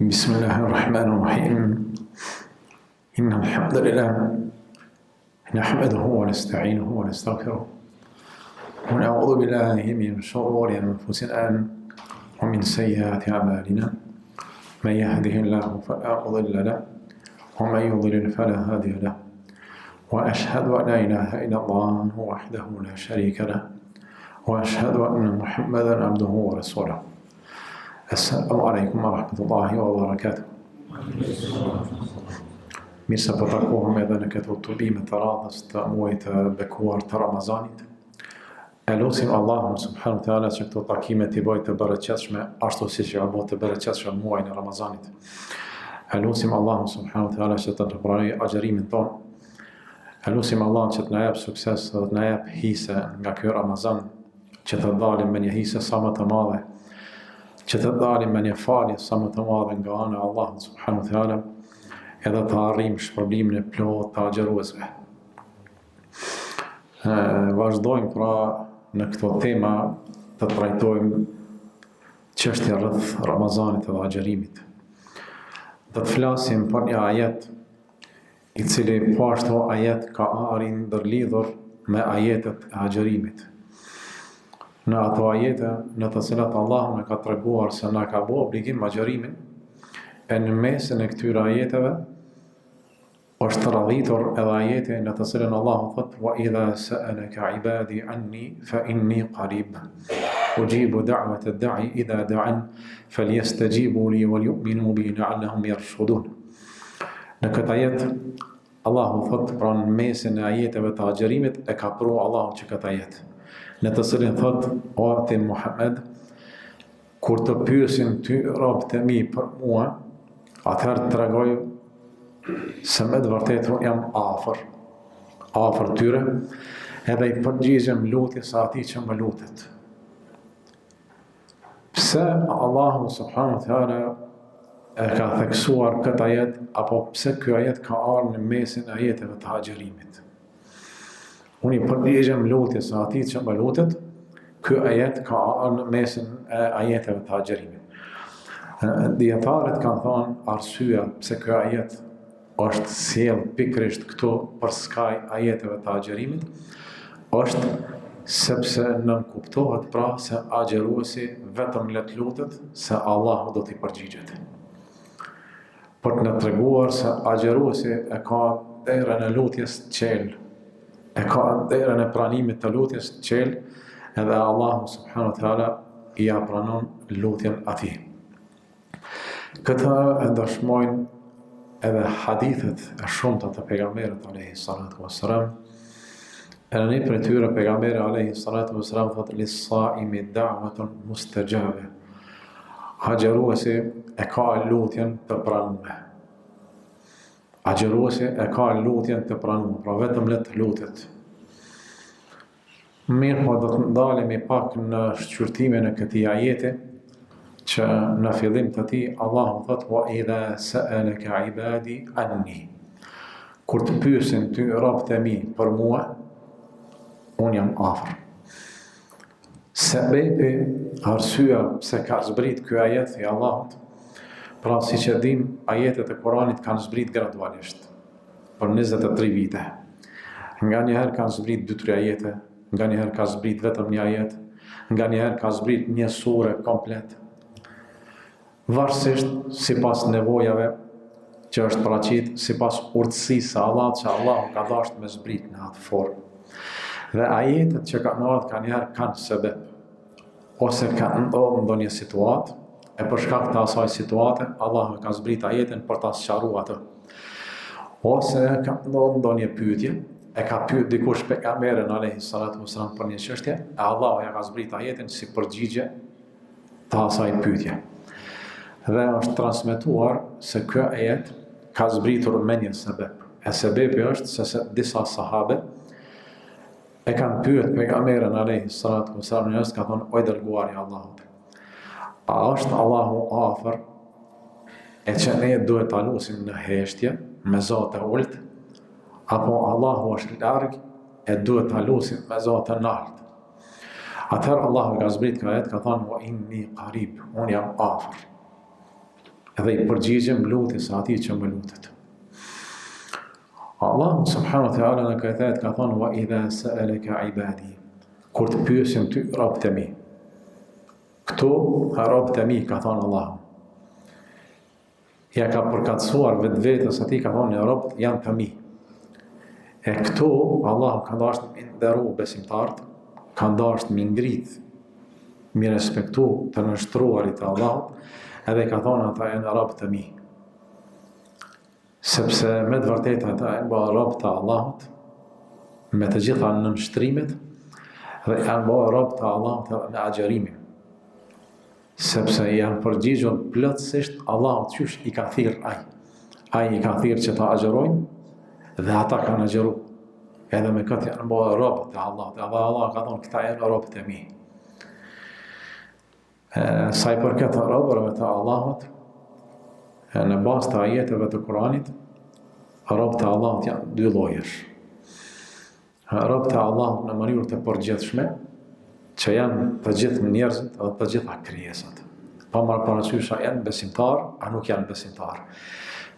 بسم الله الرحمن الرحيم إن الحمد لله نحمده ونستعينه ونستغفره ونعوذ بالله من شرور أنفسنا ومن سيئات أعمالنا من يهده الله فلا مضل له ومن يضلل فلا هادي له وأشهد أن لا إله إلا الله وحده لا شريك له وأشهد أن محمدا عبده ورسوله. Assalamu alaikum wa rahmatullahi wa barakatuh. Mirë se po takohemi edhe në këtë udhëtim të radhës të muajit të bekuar të Ramazanit. Elusim Allahun subhanahu wa taala që këto takime t'i bëjë të bereqetshme ashtu siç ja bëu të bereqetshëm muajin e Ramazanit. Elusim Allahun subhanahu wa taala që të pranojë agjërimin ton. Elusim Allahun që të na jap sukses dhe të na jap hise nga ky Ramazan, që të dalim me një hise sa më të madhe, që të dalim me një falje sa më të madhe nga ana e Allahut subhanahu wa taala, edhe të arrijmë shpërblimin e plotë të agjëruesve. Vazhdojmë pra në këto tema të trajtojmë çështje rreth Ramazanit dhe agjërimit. Do të flasim për një ajet i cili po ashtu ajet ka arrin ndërlidhur me ajetet e agjërimit. Në ato ajete në të cilat Allahu na ka treguar se na ka bërë obligim agjërimin, e në mesin e këtyre ajeteve është radhitur edhe ajete në të cilën Allahu thot: "Wa idha sa'alaka 'ibadi 'anni fa inni qarib ujibu da'wata ad-da'i idha da'an falyastajibu li wal yu'minu bi la'allahum yarshudun." Në këtë ajet Allahu thot, pra në mesin e ajeteve të agjërimit e ka pru Allahu që këtë ajet, në të cilin thot: "O ti Muhammed, kur të pyesin ty robët e mi për mua, atëherë të tregoj se me të vërtetë unë jam afër tyre, edhe i përgjigjem lutjes atij që më lutet." Pse Allahu subhanahu wa taala e ka theksuar këtë ajet, apo pse ky ajet ka ardhur në mesin e ajeteve të agjërimit? Unë i përgjigjem lutjes së atij që më lutet, ky ajet ka ardhur në mesin e ajeteve të agjërimit. Dietarët kanë thënë arsyeja pse ky ajet është sjell pikërisht këtu për skaj ajeteve të agjërimit, është sepse nën kuptohet pra se agjëruesi vetëm le të lutet se Allahu do t'i përgjigjet. Për të na treguar se agjëruesi e ka derën e lutjes qelë, e ka derën e pranimit të lutjes qelë, edhe Allahu subhanahu wa taala i ja pranon lutjen atij. Këtë e dëshmojnë edhe hadithet e shumta të pejgamberit alayhi salatu wassalam. E në një prej tyre pejgamberi alayhi salatu wassalam thotë: "Lis-sa'imi da'watun mustajabe." Agjëruesi e ka lutjen të pranuar. Agjëruesi e ka lutjen të pranuar, pra vetëm le të lutet. Mirë, po do të ndalemi pak në shqyrtimin e këtij ajeti, që në fillim të tij Allahu thot: "Wa idha sa'alaka 'ibadi 'anni." Kur të pyesin ty robët e mi për mua, unë jam afër. Sebebi, arsyeja pse ka zbrit ky ajet i Allahut, pra siç e dim, ajetet e Kuranit kanë zbrit gradualisht për 23 vite. Nganjëherë kanë zbrit 2-3 ajete, nganjëherë ka zbrit vetëm një ajet, nganjëherë ka zbrit një sure komplet. Varësisht sipas nevojave që është paraqit, sipas urtësisë së Allahut që Allahu ka dashur me zbrit në atë formë. Dhe ajetet që kanë ardhur kanjëherë kanë sebeb, ose ka ndodhur ndonjë situatë, e për shkak të asaj situate Allahu ka zbrit ajetin për ta sqaruar atë. Ose ka ndodhur ndonjë pyetje, e ka pyet dikush pejgamberin alayhi salatu wasalam për një çështje, e Allahu ja ka zbrit ajetin si përgjigje të asaj pyetje. Dhe është transmetuar se ky ajet ka zbritur me një sebeb. E sebebi është se disa sahabe e kanë pyet pejgamberin alayhi salatu wasalam, njerëz ka thonë: "O i dërguari i Allahut, a është Allahu afër e që ne duhet ta lusim në heshtje me zot e ult, apo Allahu është larg e duhet ta lusim me zot e lart?" Atëherë Allahu ka zbrit ky ajet, ka thonë: "Wa inni qarib", unë jam afër. edhe i përgjigjem lutjes atij që më lutet. Allahu subhanahu wa ta'ala në këtë ajet ka thonë: "Wa idha sa'alaka 'ibadi", kur të pyesin ty robët e mi. Këtu robët e mi ka thonë Allahu. Ja ka përkatësuar vetvetes atij, ka thonë robët janë të mi. E këtu Allahu ka dashur të nderu besimtarët, ka dashur të ngrit, mi respektu të nështruarit e Allahut, edhe ka thonë ata janë robët të mi. Sepse me të vërtetë ata janë robë të Allahut, me të gjitha nënshtrimet, dhe janë robë të Allahut me agjerimin. Sepse janë përgjigjur plotësisht Allahut qysh i ka thirrë ai. Ai i ka thirrë që ta agjerojnë, dhe ata kanë agjeru. Edhe me këtë janë robë të Allahut, edhe Allah ka thonë këta janë robët e mi. Sa i përket robërve të Allahut, në bazë të ajeteve të Kuranit, robët e Allahut janë dy llojesh. Robët e Allahut në mënyrë të përgjithshme, që janë të gjithë njerëzit dhe të gjitha krijesat. Pa marrë parasysh a janë besimtar, a nuk janë besimtar.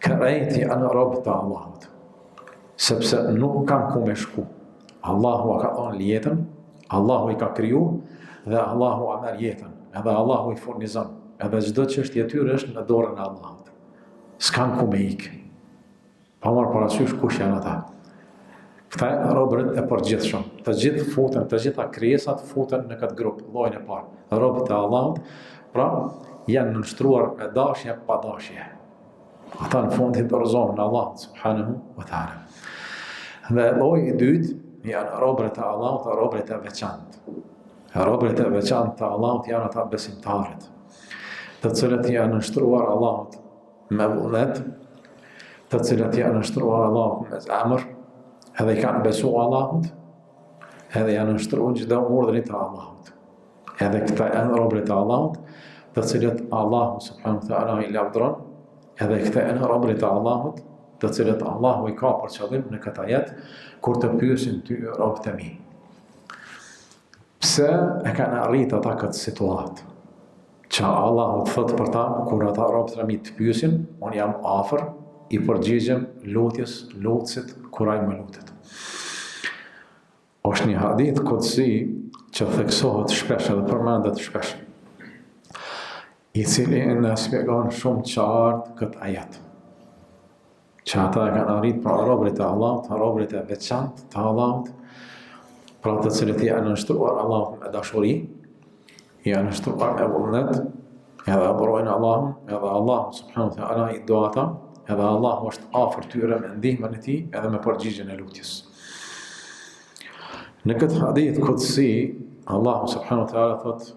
Krejt janë robët e Allahut, sepse nuk kanë ku me shku. Allahu ka dhënë jetën, Allahu i ka kriju, dhe Allahu a merr jetën, edhe Allahu i furnizon, edhe çdo çështje e tyre është në dorën e Allahut. S'kan ku me ikë. Pa marrë parasysh kush janë ata. Këta janë robët e përgjithshëm. Të gjithë futen, të gjitha krijesat futen në këtë grup, llojin e parë. Robët e Allahut, pra janë nënshtruar me dashje pa dashje. Ata në fund i dorëzohen Allahut subhanahu wa ta'ala. Dhe lloji i dytë janë robët e Allahut, robët e veçantë. Robët e veçantë të Allahut janë ata besimtarët, të cilët janë nështruar Allahut me vullnet, të cilët janë nështruar Allahut me zemër, edhe i kanë besu Allahut, edhe janë nështruar çdo urdhri të Allahut. Edhe këta janë robët e Allahut, të cilët Allahu subhanahu wa ta'ala i lavdron, edhe këta janë robët e Allahut, të cilët Allahu i ka për qëllim në këtë ajet, kur të pyesin ty robët e mi. Pse e kanë arritë ata këtë situatë? Që Allahu të thëtë për ta, kur ata robët e mi të pyesin, unë jam afër, i përgjigjem lutësit, kur ai më lutet. Është një hadith kutsi që theksohet shpesh edhe përmendet shpesh, i cili në shpjegon shumë qartë këtë ajet. Që ata e kanë arritë pra robërit e Allahut, robërit e veçantë të Allahut, pra të cilët janë nështruar Allahut me dashuri, janë nështruar me vullnet, edhe adhurojnë Allahun, edhe Allahu subhanahu wa ta'ala i do ata, edhe Allahu është afër tyre me ndihmën e tij edhe me përgjigjen e lutjes. Në këtë hadith kutsi, Allahu subhanahu wa ta'ala thotë: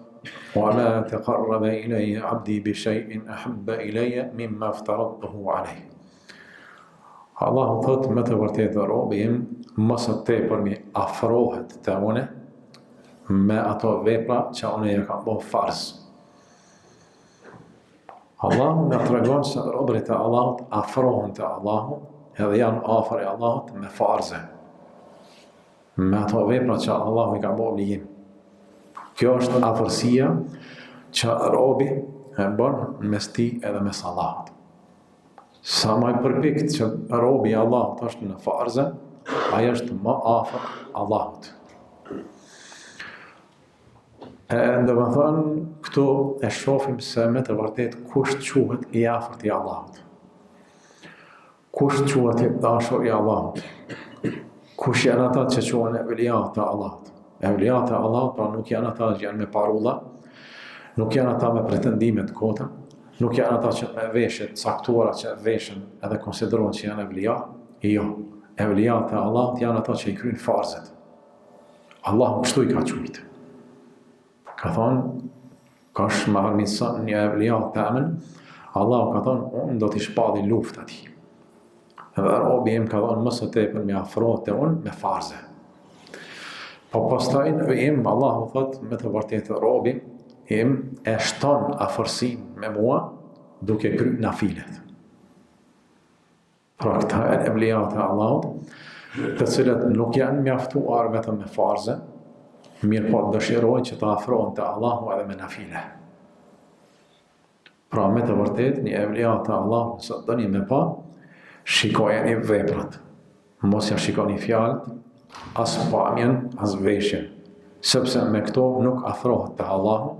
"Wa ma taqarraba ilayya 'abdi bi shay'in ahabba ilayya mimma aftaradtuhu 'alayhi." Allahu thotë me të vërtetë robi im mos së tepër mi afrohet te une me ato vepra që une ja kam bërë farz. Allahu në tregon se robërit e Allahut afrohen te Allahu edhe janë afër e Allahut me farze, me ato vepra që Allahu i ka bërë obligim. Kjo është afërsia që robi e bën mes tij edhe mes Allahut. Sa më i përpikt që robi i Allahut është në farze, ai është më afër Allahut. Dhe më thënë, këtu e shofim se me të vërtet kush quhet i afërt i Allahut. Kush quhet i dashur i Allahut. Kush janë ata që quhen evliat të Allahut. Evliat të Allahut pra nuk janë ata që janë me parulla, nuk janë ata me pretendime të kota, nuk janë ata që me veshjet caktuara që veshen edhe konsiderohen që janë evlia. Jo, evliat të Allahut janë ata që i kryjnë farzet. Allahu kështu i ka quajtur. Ka thonë, ka shmarë një evliat të amen, Allahu ka thonë, unë do t'i shpadi luft ati. Edhe robi im ka thonë, mësë të tepër me afrohet të unë me farze. Po pastaj në im, Allahu thotë, me të vërtetë robi im e shton afërsin me mua, duke kry nafilet. Pra këta e evliat e Allahut, të cilët nuk janë mjaftuar vetëm me farze, mirë po dëshirojnë që të afrohen të Allahu edhe me nafile. Pra me të vërtet, një evlia të Allah, nëse dëni me pa, shikojeni veprat. Mos ja shikoni fjalët, as pamjen, as veshjen. Sepse me këto nuk afrohet të Allahu,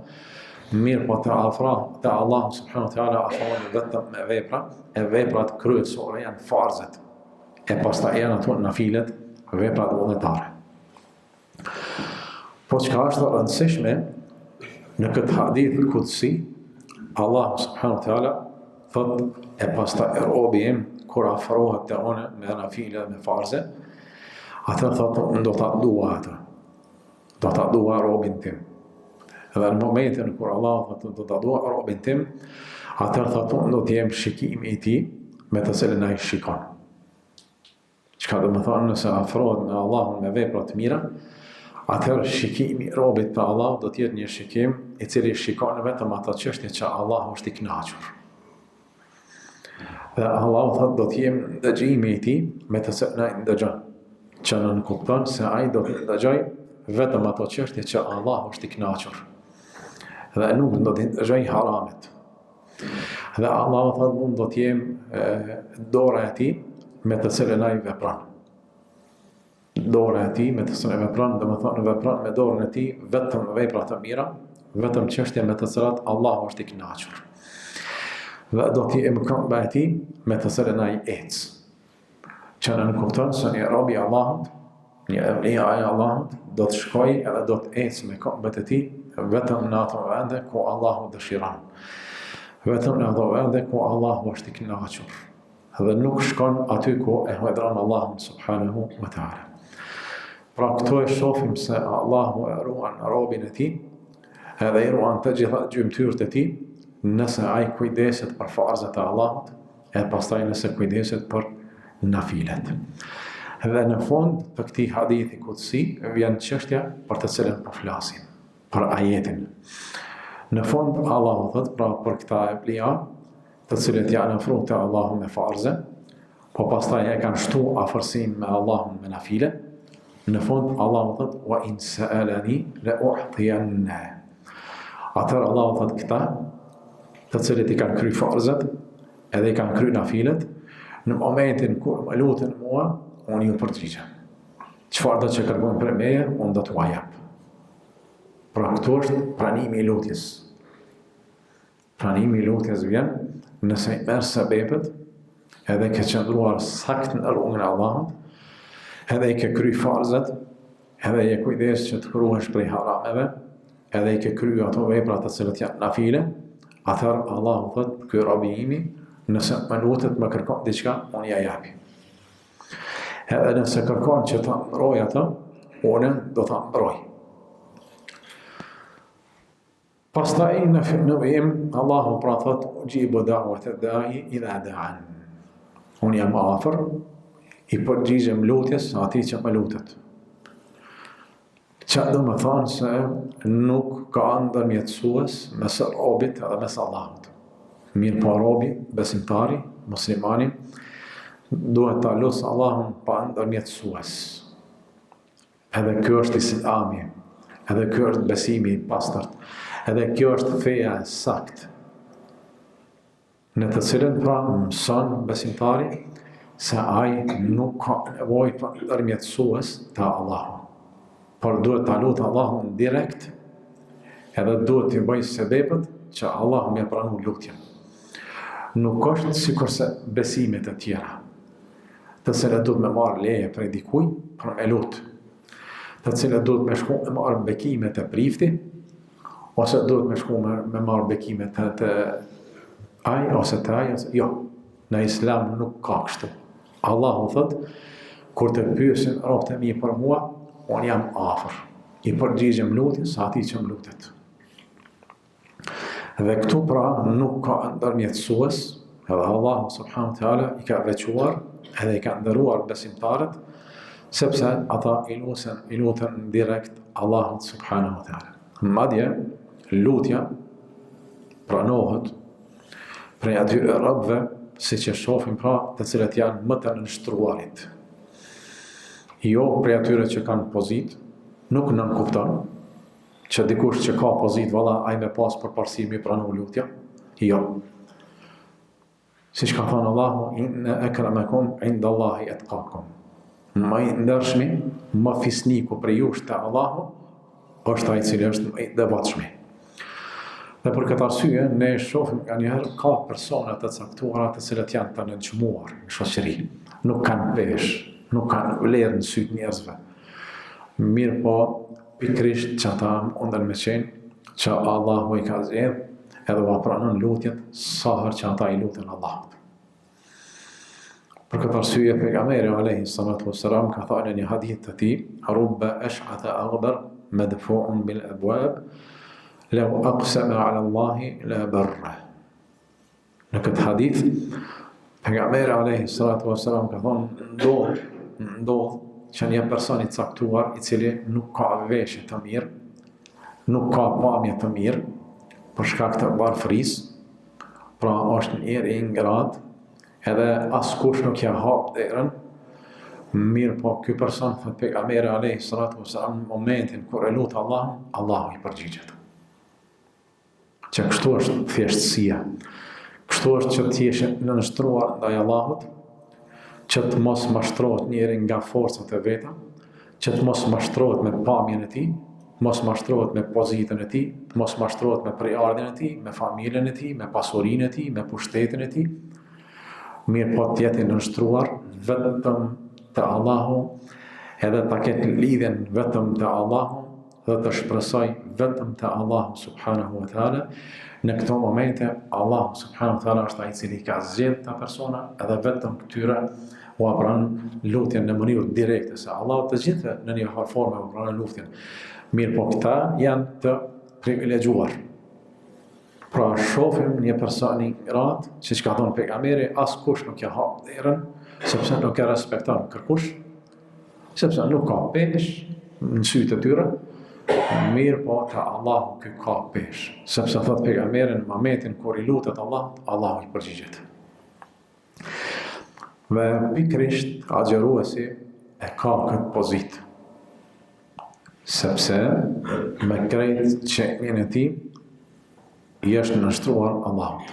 mirë po të afrohet të Allahu subhanahu wa taala afrohet vetëm me vepra, e veprat kryesore janë farzet. E pastaj janë ato nafilet, veprat vullnetare. Po çka është e rëndësishme në këtë hadith kudsi, Allah subhanahu wa taala thot e pastaj robi im kur afrohet te unë me nafile me farze, atë thot unë do ta dua atë. Do ta dua robin tim. Edhe në momentin kur Allah thot do ta dua robin tim, atë thot unë do të jem shikimi i tij me të cilën ai shikon. Çka do të thonë nëse afrohet me Allahun me vepra të mira, atëherë shikimi i robit te Allah do të jetë një shikim i cili shikon vetëm ato çështje që Allah është i kënaqur. Dhe Allah thot do të jem dëgjimi i tij me të cilën ai dëgjon. Që në kupton se ai do të dëgjoj vetëm ato çështje që Allah është i kënaqur. Dhe nuk do të dëgjoj haramet. Dhe Allah thot unë do të jem dora e tij me të cilën ai vepron. Dora e tij me të cilën ai vepron, domethënë vepron me dorën e tij vetëm vepra të mira, vetëm çështje me të cilat Allah është i kënaqur. Dhe do të jem këmbë e tij me të cilën ai ec. Që në kupton se një robi Allahut, një evlia e Allahut, do të shkoj edhe do të ecë me këmbët e tij vetëm në ato vende ku Allahu dëshiron. Vetëm në ato vende ku Allahu është i kënaqur. Dhe nuk shkon aty ku e hujdron Allahun subhanahu wa taala. Pra këto e shohim se Allahu e ruan robin e tij, edhe i ruan të gjitha gjymtyrët e tij, nëse ai kujdeset për farzat e Allahut, e pastaj nëse kujdeset për nafilet. Dhe në fund të këtij hadithi kutsi vjen çështja për të cilën po flasim, për ajetin. Në fund Allahu thot pra për këta evlia, të cilët janë afruar te Allahu me farze, po pastaj e kanë shtu afërsinë me Allahun me nafile. Në fund Allahu thot wa in sa'alani la u'tiyanna. Atëherë Allahu thot këta, të cilët i kanë kry farzet, edhe i kanë kry nafilet, në momentin kur më lutën mua, unë ju përgjigjem. Çfarë do që kërkojnë për meje, unë do t'u jap. Pra këtu është pranimi i lutjes. Pranimi i lutjes vjen nëse i merr sebepet, edhe ke qëndruar sakt në rrugën e Allahut, edhe i ke kry farzet, edhe i ke kujdes që të kruhesh prej harameve, edhe i ke kry ato vepra të cilët janë nafile, atëherë Allahu thot, ky robi imi, nëse më lutet më kërkon diçka, unë ja japi. Edhe nëse kërkon që ta mbroj atë, unë do ta mbroj. Pastaj në vim, Allahu pra thot, ujibu da'wat ad-da'i idha da'an. Unë jam afër, i përgjigjem lutjes atij që më lutet. Që do më thonë se nuk ka ndërmjetësues mes robit edhe mes Allahut. Mirë po robi, besimtari, muslimani, duhet ta lusë Allahun pa ndërmjetësues. Edhe kjo është islami, edhe kjo është besimi i pastërt, edhe kjo është feja e sakt. Në të cilën pra mëson besimtari se ai nuk ka nevojë për ndërmjetësues të Allahut. Por duhet ta lutë Allahun direkt, edhe duhet t'i bëjë sebepet që Allahu më pranon lutjen. Nuk është sikurse besimet e tjera, të cilat duhet me marrë leje prej dikujt për me lutë, të cilat duhet me shku me marrë bekimet e prifti, ose duhet me shku me marrë bekimet të aj, ose të aj, ose jo. Në Islam nuk ka kështu. Allahu thot, kur të pyesin robët e mi për mua, unë jam afër. I përgjigjem lutjes atij që më lutet. Dhe këtu pra nuk ka ndërmjetësues, edhe Allahu subhanahu wa taala i ka veçuar, edhe i ka ndëruar besimtarët, sepse ata i luten direkt Allahut subhanahu wa taala. Madje lutja pranohet prej atyre robëve, siç e shohim pra, të cilët janë më të nënshtruarit. Jo prej atyre që kanë pozit, nuk nënkupton që dikush që ka pozit, valla ai me pas përparësi mi pranu lutja, Jo. Siç ka thënë Allahu, inna akramakum inda Allahi atqakum. Më i ndershmi, më fisniku për jush te Allahu është ai i cili është më i devotshëm. Dhe për këtë arsye ne shohim nganjëherë ka persona të caktuara të cilët janë të nënçmuar në shoqëri, nuk kanë peshë, nuk kanë vlerë në sytë njerëzve. Mirë po, pikrisht që ata mundën me qenë që Allahu i ka zgjedhë edhe u pranon lutjet sa herë që ata i lutën Allahut. Për këtë arsye pejgamberi alayhi salatu wassalam ka thënë në një hadith të tij, rubba ash'atha aghbar madfu'un bil abwab law aqsama 'ala Allahi la barra. Në këtë hadith pejgamberi alayhi salatu wassalam ka thënë ndodh që një person i caktuar i cili nuk ka veshje të mirë, nuk ka pamje të mirë për shkak të varfërisë, pra është njeri i ngratë, edhe askush nuk ja hap derën, mirë po ky person thot pejgamberi alayhi salatu wasalam në momentin kur e lut Allahun, Allahu i përgjigjet. Që kështu është thjeshtësia. Kështu është që të jesh në nështruar ndaj Allahut, që të mos mashtrohet njeri nga forcat e veta, që të mos mashtrohet me pamjen e tij, mos mashtrohet me pozitën e tij, mos mashtrohet me prejardhjen e tij, me familjen e tij, me pasurinë e tij, me pushtetin e tij. Mirë po të jetë i nështruar vetëm te Allahu, edhe ta ketë lidhjen vetëm te Allahu dhe të shpresoj vetëm te Allahu subhanahu wa taala. Në këto momente Allahu subhanahu wa taala është ai i cili ka zgjedhë ta persona edhe vetëm këtyre u apran lutjen në mënyrë direkte, se Allahu të gjithë në një formë u apran lutjen. Mirë po këta janë të privilegjuar. Pra shohim një person i gratë, siç ka thënë pejgamberi, askush nuk ja hap derën, sepse nuk e respekton kërkush, sepse nuk ka peshë në sytë e tyre. Mirë po te Allahu ky ka peshë, sepse thot pejgamberi në momentin kur i lutet Allahut, Allahu i përgjigjet. Dhe pikrisht agjeruesi e ka këtë pozitë, sepse me krejt qenjen e tij i është nështruar Allahut.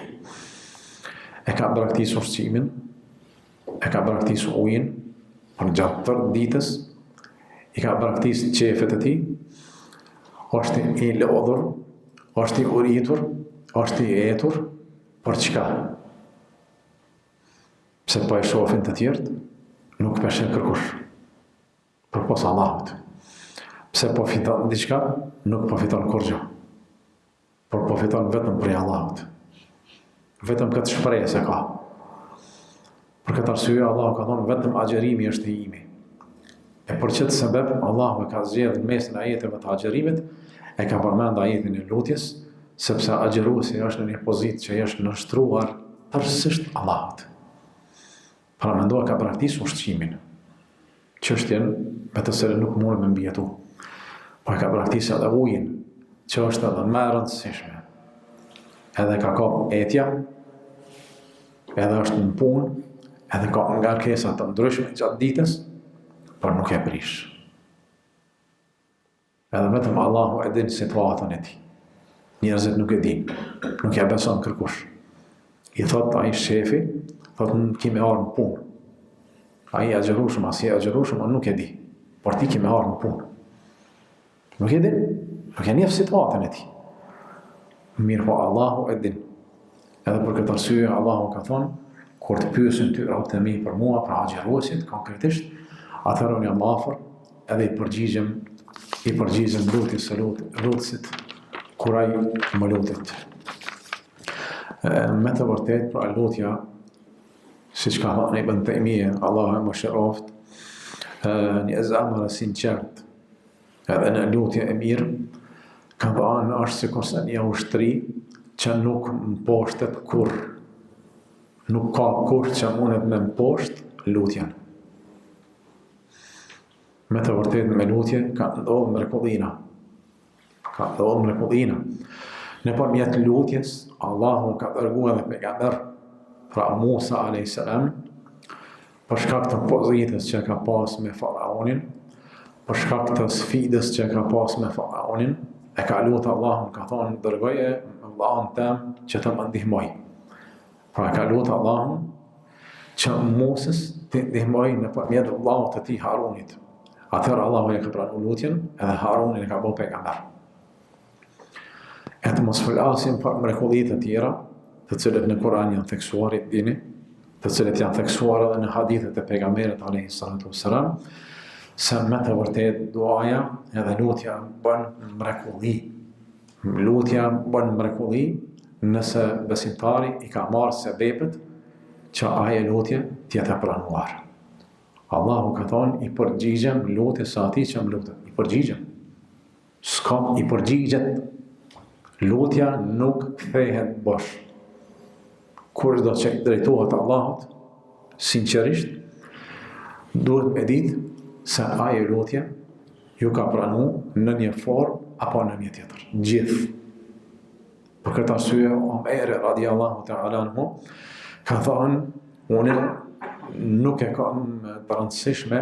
E ka braktisur ushqimin, e ka braktisur ujin për gjatë tërë ditës, i ka braktisur qefet e tij, është i lodhur, është i uritur, është i etur, për çka? Pse po e shohin të tjerët, nuk peshen kërkush, përpos Allahut. Pse po fiton diçka, nuk po fiton kurrgjë, por po fiton vetëm prej Allahut. Vetëm këtë shpresë ka. Për këtë arsye Allahu ka thonë vetëm agjerimi është i imi. E për çet sebeb Allahu e ka zgjedhur në mesin e ajeteve të agjerimit, e ka përmend ajetin e lutjes, sepse agjeruesi është në një pozitë që është nështruar tërësisht Allahut. Pra mendoj ka braktisur ushqimin, çështjen me të cilën nuk mund me mbijetu. Po e ka braktisur edhe ujin, që është edhe më e rëndësishme. Edhe ka kap etja, edhe është në punë, edhe ka ngarkesa të ndryshme gjatë ditës, por nuk e prish. Edhe vetëm Allahu e din situatën e tij. Njerëzit nuk e din, nuk ja beson kërkush. I thot ai shefi, thot kime arë në punë. Ai agjerueshëm, asi agjerueshëm, nuk e di, por ti kime arë në punë. Nuk e din. Nuk e njeh situatën e tij. Mirë po Allahu e din. Edhe për këtë arsye Allahu ka thonë, kur të pyesin ty robët e mi për mua, pra agjeruesit konkretisht, atëherë unë jam afër, edhe i përgjigjem lutjes së lutësit kur ai më lutet. Me të vërtetë, pra lutja, siç ka thënë Ibn Taymija, Allahu e mëshiroft, një zemër e sinqert, edhe në lutje e mirë, ka thënë është sikurse një ushtri që nuk mposhtet kurrë. Nuk ka kusht që mundet me mposht lutjen. Me të vërtetë me lutje ka ndodhur mrekullia. Ka ndodhur mrekullia. Nëpërmjet lutjes, Allahu ka dërguar edhe pejgamber, pra Musa a.s. për shkak të pozitës që ka pas me faraonin, për shkak të sfidës që ka pas me faraonin, e ka lutë Allahun, ka thonë, dërgoje vllahun tëm që të më ndihmoj. Pra ka lutë Allahun që Musës të ndihmoj nëpërmjet vllahut të tij Harunit. Atëherë Allahu e ka pranuar lutjen edhe Harunin e ka bërë pejgamber. E të mos flasim për mrekullitë të tjera, të cilët në Kur'an janë theksuar i dini, të cilët janë theksuar edhe në hadithet e pejgamberit alayhi salatu wassalam, se me të vërtet duaja edhe lutja bën mrekulli. Lutja bën mrekulli nëse besimtari i ka marrë sebepet që ajo lutje t'jetë e pranuar. Allahu ka thonë i përgjigjem lutjes së atij që më lutet. I përgjigjem. S'ka i përgjigjet. Lutja nuk kthehet bosh. Kur do që drejtohet Allahut, sinqerisht, duhet me ditë se ajo lutje ju ka pranuar në një formë apo në një tjetër. Gjithë. Për këtë arsye, Omeri radiallahu ta'ala anhu ka thonë, unë nuk e kam të rëndësishme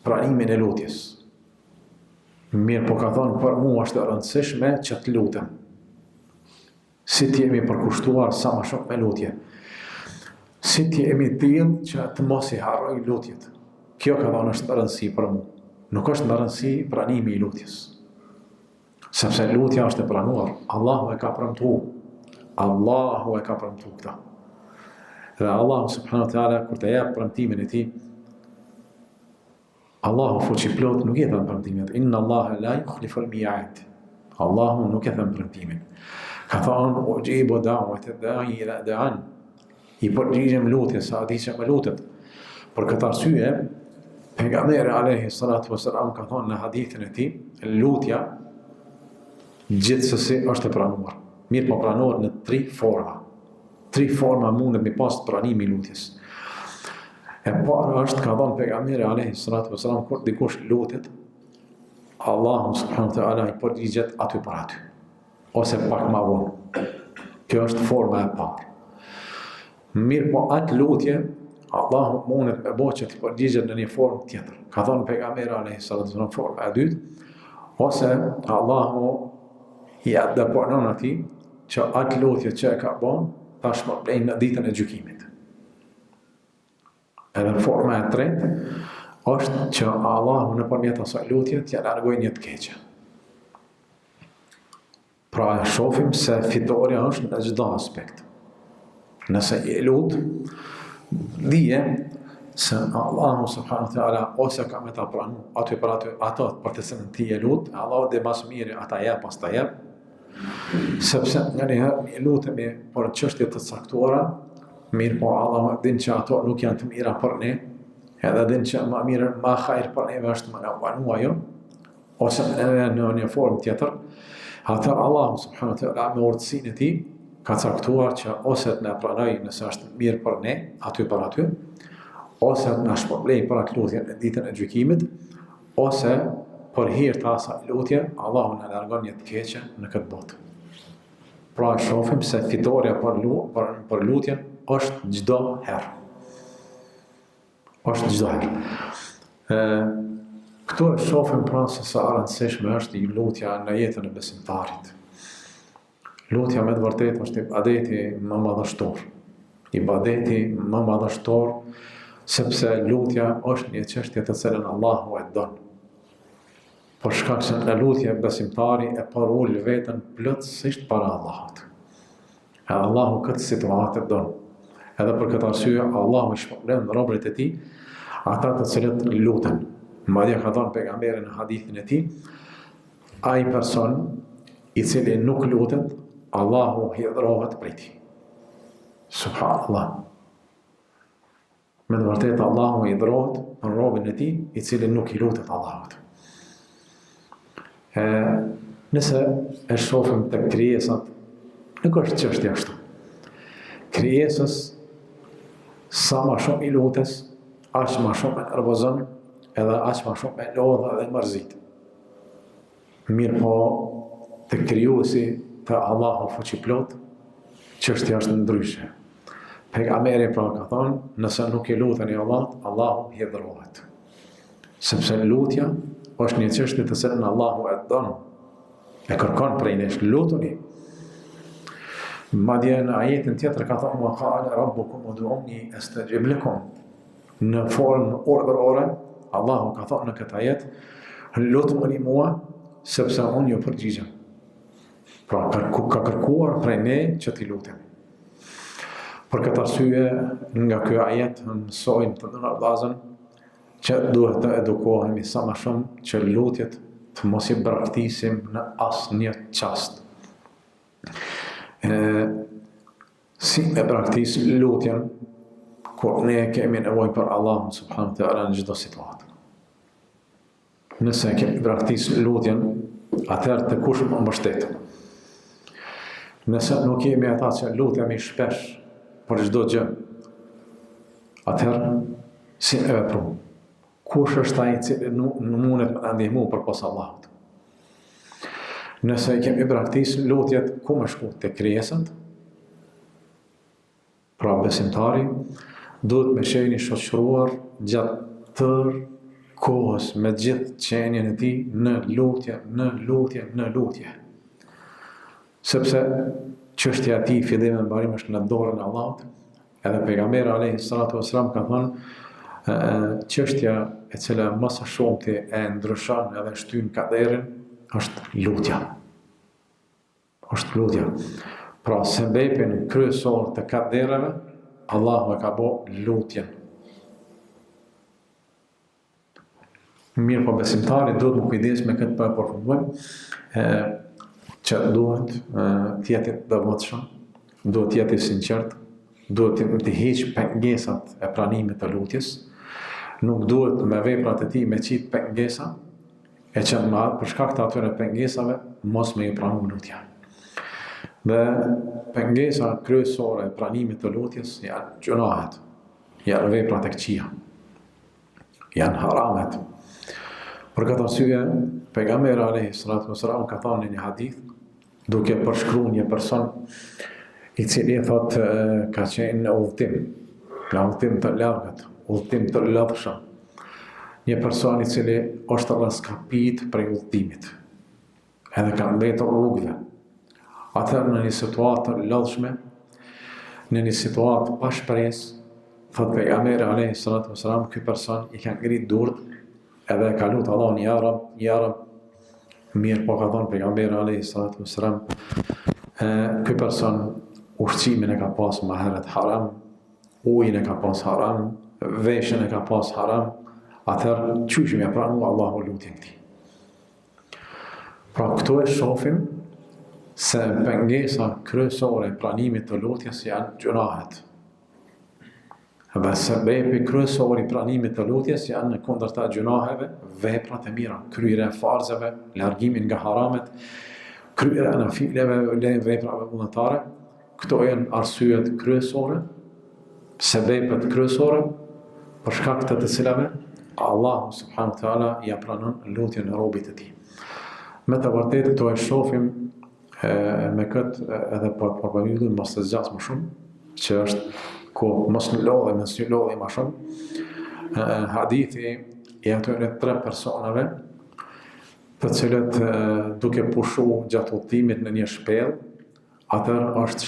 pranimin e lutjes. Mirë, po ka thonë, për mua është e rëndësishme që të lutem. Si t'jemi përkushtuar sa më shumë me lutje. Si t'jemi tillë që të mos i harroj lutjet. Kjo ka thonë është në rëndësi për mua. Nuk është në rëndësi pranimi i lutjes. Sepse lutja është e pranuar. Allahu e ka premtuar. Allahu e ka premtuar këtë. Dhe Allahu subhanahu wa taala kur të jap premtimin e tij, Allahu fuqiplot nuk e thon premtimin. Inna Allaha la yukhlifu al-mi'ad. Allahu nuk e thon premtimin. Ka thonë ujibu da'wata da'i ila da'an. I përgjigjem lutjes sa atij që më lutet. Për këtë arsye, pejgamberi alayhi salatu wassalam ka thonë në hadithin e tij, lutja gjithsesi është e pranuar. Mirë, po pranuar në 3 forma. 3 forma mundet me pas pranimi i lutjes. E para është, ka thonë pejgamberi alayhi salatu wassalam, kur dikush lutet, Allahu subhanahu wa taala i përgjigjet aty për aty, ose pak më vonë. Kjo është forma e parë. Mirë, po atë lutje Allahu mundet me bëjë që të përgjigjet në një formë tjetër. Ka thonë pejgamberi alayhi salatu wassalam, forma e dytë, ose Allahu i deponon atij që atë lutje që e ka bën tashmë blej në ditën e gjykimit. Edhe forma e tretë është që Allahu nëpërmjet asaj lutje t'ja largojë një të keqe. Pra e shohim se fitoria është në çdo aspekt. Nëse i lut, dije se Allahu subhanahu wa taala ose ka me ta pranu aty për ato për të cilën ti e lut, Allahu dhe mas miri ata jep pas ta jep. Sepse njëherë i lutemi për çështje të caktuara, mirë po Allahu din që ato nuk janë të mira për ne, edhe din që më mirë, më hajër për neve është më në vanu ajo, ose në një formë tjetër. Atëherë Allahu subhanahu wa taala me urtësinë e tij ka caktuar që ose të na pranoj nëse është mirë për ne, aty për aty, ose të na shpërblej për atë lutje në ditën e gjykimit, ose për hir të asaj lutje, Allahu na largon një të keqe në këtë botë. Pra shohim se fitoria për lutjen është çdo herë. Është çdo herë. Këtu e shohim pra se sa rëndësishme është i lutja në jetën e besimtarit. Lutja me të vërtetë është ibadeti më madhështor. Ibadeti më madhështor sepse lutja është një çështje të cilën Allahu e don. Për shkak se në lutje besimtari e parul veten plotësisht para Allahut. Edhe Allahu këtë situatë don. Edhe për këtë arsye Allahu i shpërblen robërit e tij, ata të cilët luten. Madje ka thënë pejgamberi në hadithin e tij, ai person i cili nuk lutet, Allahu hidhrohet prej tij. Subhanallah. Me të vërtetë Allahu hidhrohet për robën e tij i cili nuk i lutet Allahut. Nëse e shohim të krijesat, nuk është çështja ashtu. Krijesës sa më shumë i lutes, aq më shumë e nervozon, edhe aq më shumë e lodh dhe mërzit. Mirë po të krijuesi të Allahu fuqiplot, çështja është ndryshe. Pejgamberi pra ka thonë, nëse nuk i luteni Allahut, Allahu hidhrohet. Sepse lutja është një çështje të cilën Allahu e don. E kërkon prej nesh, lutuni. Madje në ajetin tjetër ka thënë wa qala rabbukum ud'uni astajib lakum. Në formë urdhërore, Allahu ka thënë në këtë ajet, lutuni mua sepse unë ju përgjigjem. Pra ka kërkuar prej ne që t'i lutem. Për këtë arsye, nga ky ajet mësojmë të ndërvazën që duhet të edukohemi sa më shumë që lutjet të mos i braktisim në asnjë çast. Si e braktis lutjen kur ne kemi nevojë për Allahun subhanahu wa taala në çdo situatë. Nëse kemi braktis lutjen, atëherë të kush më mbështet. Nëse nuk kemi ata që lutemi shpesh për çdo gjë, atëherë si e veprojmë? Kush është ai që nuk mundet të na ndihmojë përpas Allahut? Nëse kemi braktis lutjet, ku më shku? Te krijesat? Pra besimtari duhet me shehni shoqëruar gjatë tërë kohës me gjithë qenien e tij në lutje. Sepse çështja e tij fillim e mbarim është në dorën e Allahut. Edhe pejgamberi alayhi salatu wasalam ka thënë çështja e cila më së shumti e ndryshon edhe shtyn kaderin është lutja. Pra sebepin kryesor të kaderave, Allahu e ka bo lutjen. Mirë po besimtari duhet më kujdes me këtë për përfunduar, që duhet t'jeti devotshëm, duhet t'jeti sinqert, duhet të heq pengesat e pranimit të lutjes, nuk duhet me veprat e tij me qit pengesa, e që për shkak të atyre pengesave mos me i pranu lutja. Dhe pengesa kryesore e pranimit të lutjes janë gjunahet, janë veprat e këqija, janë haramet. Për këtë arsye, pejgamberi alayhi salatu wasalam ka thënë në një hadith, duke përshkruar një person i cili thotë ka qenë në udhtim të largët, udhtim të lodhshëm. Një person i cili është raskapit prej udhtimit, edhe ka mbetur rrugëve. Atëherë në një situatë të lodhshme, në një situatë pa shpresë, thotë pejgamberi alayhi salatu wasalam, ky person i ka ngrit durt edhe ka lutur Allahun ya Rab, mirë po ka thënë pejgamberi alayhi salatu wasalam, ky person ushqimin e ka pas më herët haram, ujin e ka pas haram, veshën e ka pas haram, atëherë çuçi më pranu Allahu lutjen e tij. Pra këtu e shohim se pengesa kryesore e pranimit të lutjes janë gjunahet. Dhe sebepi kryesor i pranimit të lutjes janë në kundërta gjunaheve, veprat e mira, kryerja e farzeve, largimin nga haramet, kryerja e nafileve, veprave vullnetare. Këto janë arsyet kryesore, sebepet kryesore, për shkak të cilave Allahu subhanahu wa taala ja pranon lutjen e robit të tij. Me të vërtetë këto e shohim me këtë edhe përpavillin mos të zgjas më shumë, që është ku mos në lodhe më shumë. Hadithi i atyre 3 personave, të cilët duke pushu gjatë udhtimit në një shpellë, atëherë është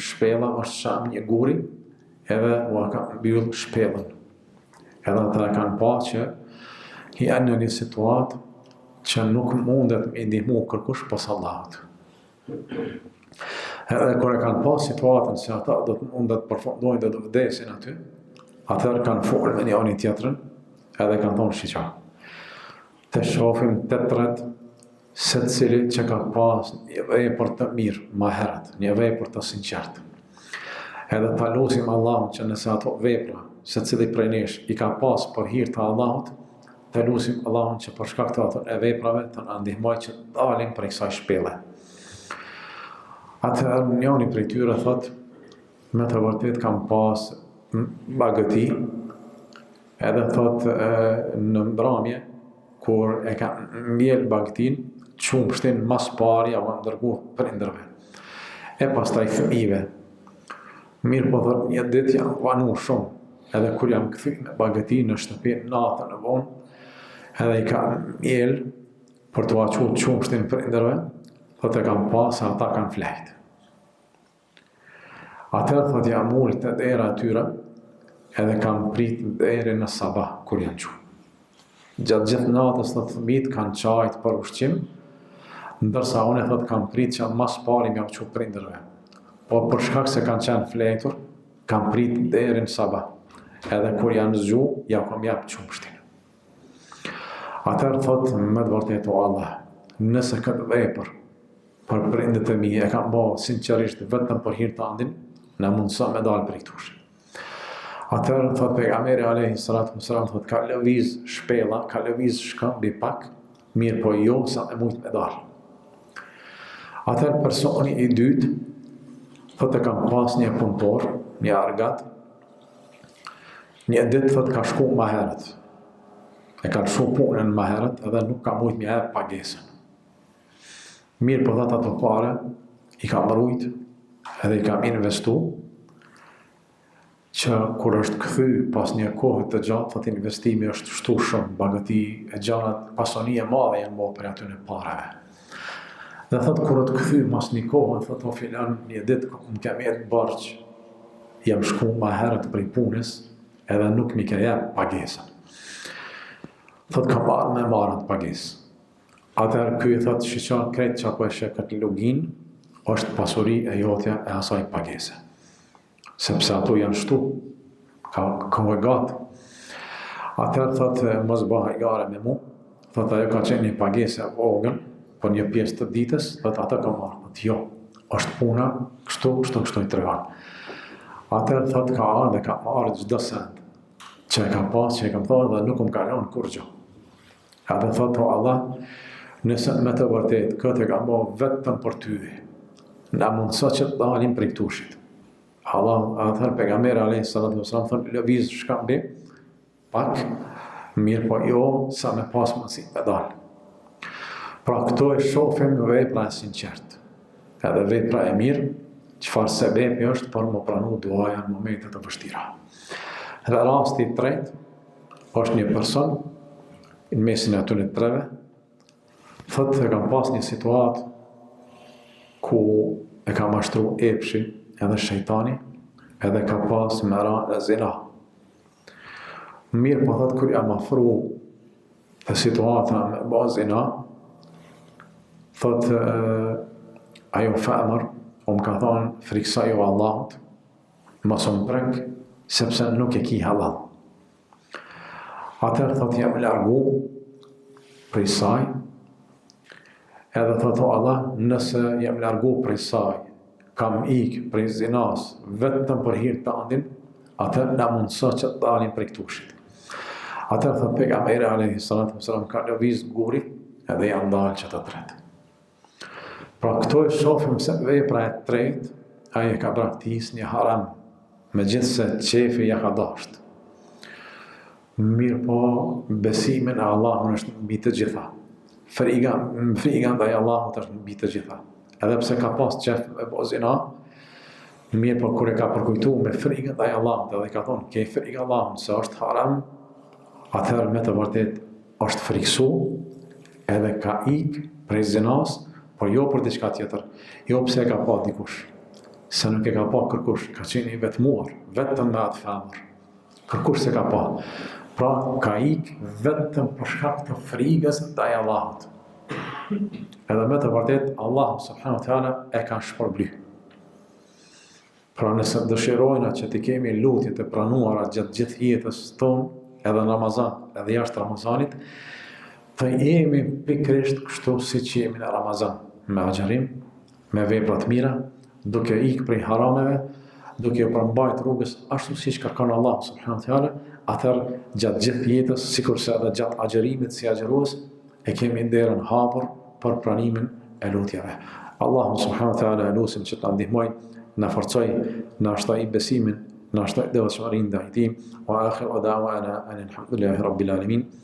shpella është shëm një guri, edhe u ka mbyll shpellën. Edhe ata kanë pa që janë në një situatë që nuk mundet me ndihmu kërkush pas Allahut. Edhe kur e kanë pas situatën se ata do të mundet përfundojnë dhe do të vdesin aty, atëherë kanë folë me njëri tjetrën, edhe kanë thonë shiqa. Të shohim të tret secili që ka pas një vepër të mirë më herët, një vepër të sinqertë. Edhe ta lutim Allahun që nëse ato vepra secili prej nesh i ka pas për hir të Allahut, të lutim Allahun që për shkak të ato veprave të na ndihmojë që dalim prej kësaj shpelle. Atëherë njëri prej tyre thotë, me të vërtet kam pas bagëti, edhe thotë në mbrëmje, kur e ka mbjell bagëtin, qumshtin mas pari apo ndërgu prindërve. E pastaj fëmijëve. Mirë po thotë një ditë jam vanu shumë, edhe kur jam kthyer me bagëtin në shtëpi natën e vonë, edhe i ka mbjell për të aqur qumshtin prindërve, thotë e kam pas se ata kanë flejt. Atëherë thot jam ul të dera atyre, edhe kam prit deri në sabah, kur janë qu. Gjatë gjithë natës thot fëmijët kanë qajt për ushqim, ndërsa unë thot kam prit që mas pari m'jam qu prindërve. Po për shkak se kanë qenë fletur, kam prit deri në sabah. Edhe kur janë zgju, ja kom jap qumshtin. Atëherë thot me të vërtetë o Allah, nëse këtë vepër për prindët e mi e kam bërë sinqerisht vetëm për hir të andin, na mundësa me dalë për i këtush. Atëherë thot pejgamberi alayhi salatu wasalam thot ka lëviz shpella, ka lëviz shkëmbi pak, mirë po jo sa e mujt me dalë. Atëherë personi i dytë thot e kam pas një punëtor, një argat, një ditë thot ka shku ma herët. E ka lëshu punën ma herët edhe nuk ka mujt me jep pagesën. Mirë po thot ato pare, i kam mrujt edhe i kam investu, që kur është kthy pas një kohë të gjatë, thot investimi është shtu shumë, bagati e gjanat, pasonie madhe janë mo për aty në pareve. Dhe thot kur të kthy mas një kohë, thot o filan një ditë më kam jetë barq, jam shku ma herët për i punës, edhe nuk mi ke jep pagesën. Thot ka marrë me marrën të pagesë. Atëherë ky i thot shiqan krejt që apo e shë këtë login, është pasuri e jotja e asaj pagese. Sepse ato janë shtu, ka vegat. Atëherë thot mos bëha i gare me mu, thot ajo ka qenë një pagese vogël, për një pjesë të ditës, thot ato ka marrë. Thot jo, është puna, kështu i tregon. Atëherë thot ka ardhe dhe ka marrë çdo send, që e ka pas, që e kam thorë dhe nuk më kalon kur gjë. Edhe thot o Allah, nëse me të vërtet, këtë e ka bo vetëm për ty, na mundëso që të dalim për i këtushit. Allah, atëherë pejgamberi alayhi salatu wasalam thot lëviz shkambi, pak, mirë po jo, sa me pas mundësi me dalë. Pra këto e shofim vepra e sinqert, edhe vepra e mirë, çfarë sebepi është për më pranu duaja në momentet të vështira. Dhe rasti i tretë është një person në mesin e atyre treve, thot e kam pas një situatë ku e ka mashtru epshi edhe shejtani, edhe ka pas mëra në zina. Mirë po thot kur jam afru të situata me ba zina, thot ajo femër, më ka thonë friksa jo Allahut, mos më prek, sepse nuk e ki halal. Atëherë thot jam largu prej saj, edhe thot o Allah, nëse jam largu prej saj, kam ik prej zinas, vetëm për hir të andin, atëherë na mundëso që të dalim prej këtushit. Atëherë thot pejgamberi alayhi salatu wasalam ka lëviz gurit, edhe janë dalë që të tretë. Pra këto e shofim se vepra e tretë, aje ka praktis një haram, me gjithë se qefi ja ka dashtë. Mirë po, besimin e Allahun është mbi të gjitha. Friga ndaj Allahut është mbi të gjitha. Edhe pse ka pas qef me bo zina, mirë po kur e ka përkujtu me frigën ndaj Allahut, edhe ka thonë, ke frigë Allahun se është haram, atëherë me të vërtet është friksu, edhe ka ik prej zinas, por jo për diçka tjetër, jo pse e ka pa dikush. Se nuk e ka pa kërkush, ka qenë i vetmuar, vetëm me atë femër. Kërkush se ka pa. Pra, ka ik vetëm për shkak të frigës ndaj Allahut. Edhe me të vërtet, Allahu subhanahu wa taala e ka shpërbly. Pra, nëse dëshirojna që të kemi lutjet e pranuara gjatë gjithë jetës tonë, edhe në Ramazan, edhe jashtë Ramazanit, të jemi pikërisht kështu si që jemi në Ramazan, me agjerim, me vepra të mira, duke ik prej harameve, duke përmbajt rrugës ashtu siç kërkon Allah subhanahu wa taala, atëherë gjatë gjithë jetës, sikurse edhe gjatë agjerimit si agjerues, e kemi derën hapur për pranimin e lutjeve. Allahu subhanahu wa taala lutim që të na ndihmoj, na forcoj, na shtoj besimin, na shtoj devotshmërinë ndaj tij. Wa akhiru da'wana alhamdulillahi rabbil alamin.